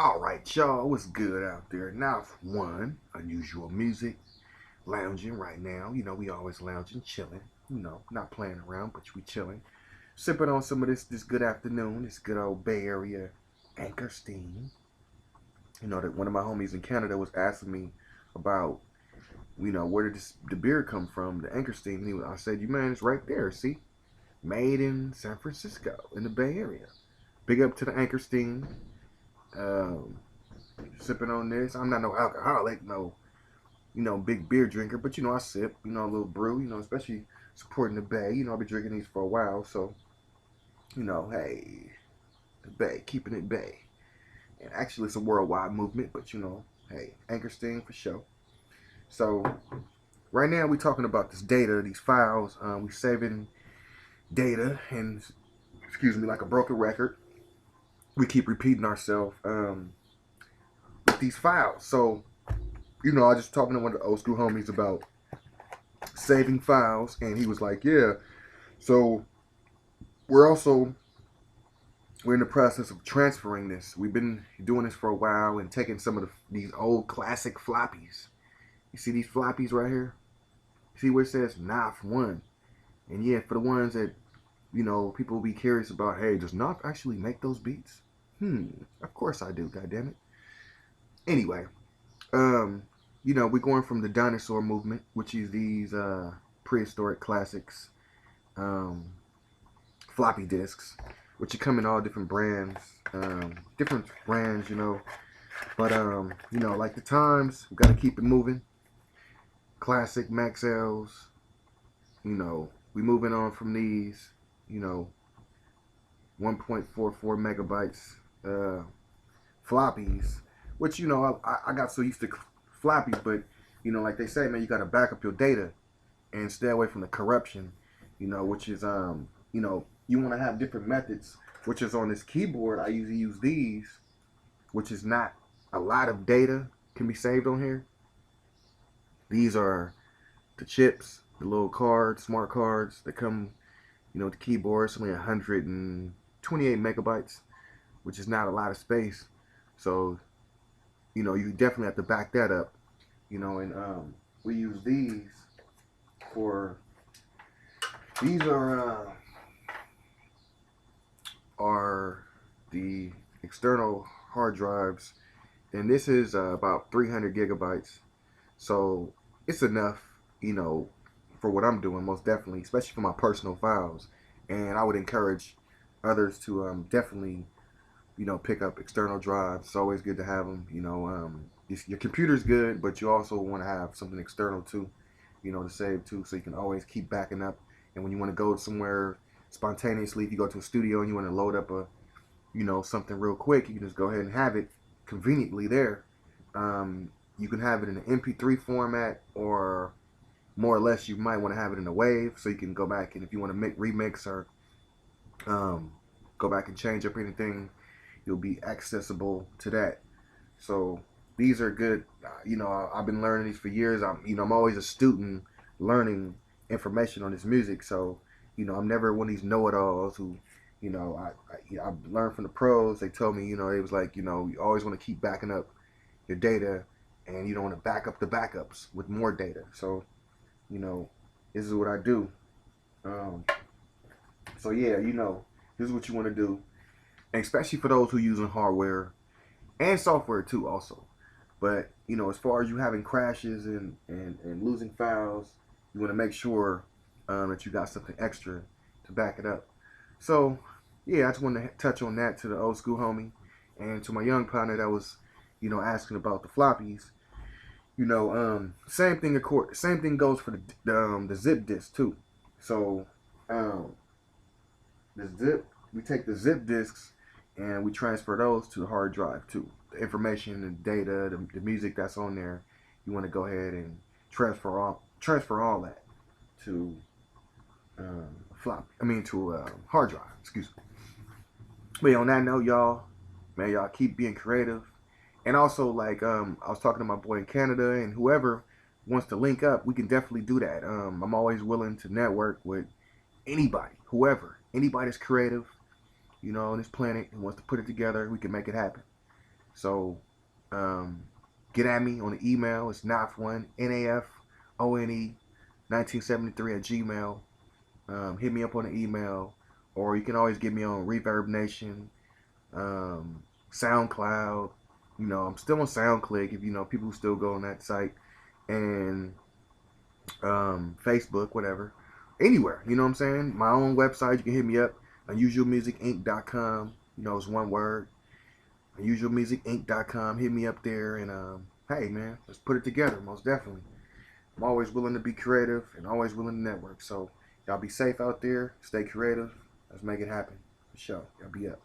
Alright, y'all, what's good out there? Now, for one, unusual music, lounging right now. You know, we always lounging, chilling. You know, not playing around, but we chilling. Sipping on some of this good afternoon, this good old Bay Area anchor steam. You know, that one of my homies in Canada was asking me about, where did the beer come from, the anchor steam. I said, man, it's right there, see? Made in San Francisco, in the Bay Area. Big up to the anchor steam. Um, Sipping on this. I'm not no alcoholic, no, big beer drinker, but I sip, a little brew, especially supporting the Bay. I've been drinking these for a while, so hey, the Bay, keeping it Bay. And actually, it's a worldwide movement, but hey, anchor steam for sure. So right now we're talking about this data, these files. We saving data, and excuse me, like a broken record. We keep repeating ourselves with these files. So I was just talking to one of the old school homies about saving files, and he was like, "Yeah, so we're in the process of transferring this. We've been doing this for a while and taking some of these old classic floppies. You see these floppies right here? See where it says Nafone? And yeah, for the ones that people will be curious about, hey, does Naf actually make those beats? Of course I do. God damn it. Anyway, um, we're going from the dinosaur movement, which is these prehistoric classics, um, floppy disks, which come in all different brands. But like the times, we got to keep it moving. Classic Maxells, we moving on from these, 1.44 megabytes floppies, which I got so used to floppies, but like they say, man, you got to back up your data and stay away from the corruption, which is you want to have different methods, which is on this keyboard. I usually use these, which is not a lot of data can be saved on here. These are the chips, the little cards, smart cards that come, with the keyboard. It's only 128 megabytes, which is not a lot of space. So, you definitely have to back that up, and we use these for, these are the external hard drives, and this is about 300 gigabytes. So it's enough, for what I'm doing, most definitely, especially for my personal files. And I would encourage others to definitely, pick up external drives. It's always good to have them. Your computer's good, but you also want to have something external too, to save too, so you can always keep backing up. And when you want to go somewhere spontaneously, if you go to a studio and you want to load up a, something real quick, you can just go ahead and have it conveniently there. You can have it in an MP3 format, or more or less you might want to have it in a wave, so you can go back, and if you want to remix or go back and change up anything, you'll be accessible to that. So these are good. I've been learning these for years. I'm always a student learning information on this music. So I'm never one of these know-it-alls who, I learned from the pros. They told me, it was like, you always want to keep backing up your data, and you don't want to back up the backups with more data. So, this is what I do. Um, so yeah, this is what you want to do, and especially for those who are using hardware and software too, also. But as far as you having crashes and losing files, you want to make sure that you got something extra to back it up. So yeah, I just wanted to touch on that to the old school homie, and to my young partner that was, asking about the floppies. Same thing goes for the zip disk too. So um, we take the zip disks and we transfer those to the hard drive too. The information, the data, the music that's on there, you want to go ahead and transfer all that to to hard drive. Excuse me. But on that note, y'all, man, y'all keep being creative. And also, like, I was talking to my boy in Canada, and whoever wants to link up, we can definitely do that. I'm always willing to network with anybody, anybody that's creative, on this planet and wants to put it together. We can make it happen. So um, get at me on the email. It's Nafone, Nafone 1973 at Gmail. Hit me up on the email, or you can always get me on Reverb Nation, SoundCloud. I'm still on SoundClick if people still go on that site, and Facebook, whatever, anywhere. You know what I'm saying? My own website. You can hit me up. UnusualMusicInc.com. It's one word. UnusualMusicInc.com. Hit me up there, and hey, man, let's put it together. Most definitely. I'm always willing to be creative and always willing to network. So y'all be safe out there. Stay creative. Let's make it happen. For sure. Y'all be up.